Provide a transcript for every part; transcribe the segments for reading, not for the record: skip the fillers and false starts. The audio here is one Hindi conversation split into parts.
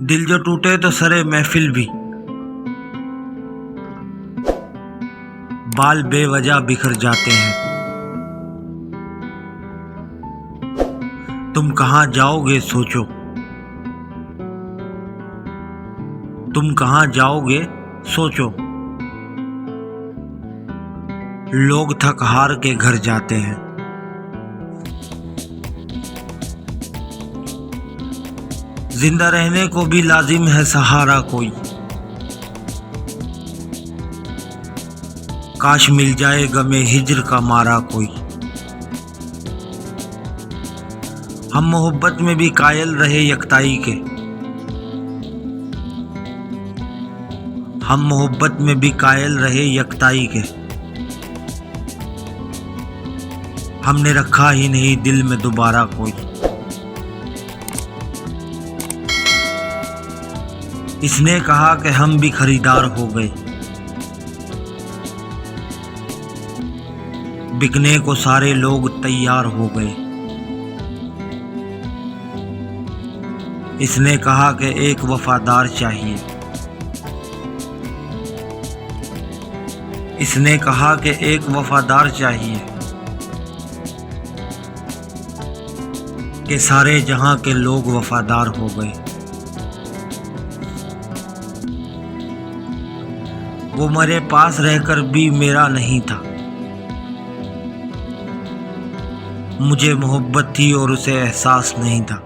दिल जो टूटे तो सरे महफिल भी, बाल बेवजह बिखर जाते हैं। तुम कहाँ जाओगे सोचो, तुम कहाँ जाओगे सोचो। लोग थक हार के घर जाते हैं। जिंदा रहने को भी लाजिम है सहारा कोई, काश मिल जाए गमे हिज्र का मारा कोई। हम मोहब्बत में भी कायल रहे यकताई के, हम मोहब्बत में भी कायल रहे यकताई के। हमने रखा ही नहीं दिल में दोबारा कोई। इसने कहा कि हम भी खरीदार हो गए, बिकने को सारे लोग तैयार हो गए। इसने कहा कि एक वफादार चाहिए, इसने कहा कि एक वफादार चाहिए, कि सारे जहां के लोग वफादार हो गए। वो मेरे पास रहकर भी मेरा नहीं था, मुझे मोहब्बत थी और उसे एहसास नहीं था।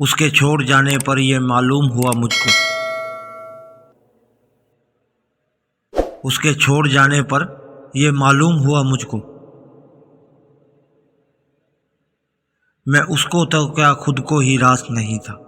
उसके छोड़ जाने पर यह मालूम हुआ मुझको, उसके छोड़ जाने पर यह मालूम हुआ मुझको। मैं उसको तो क्या खुद को ही रास नहीं था।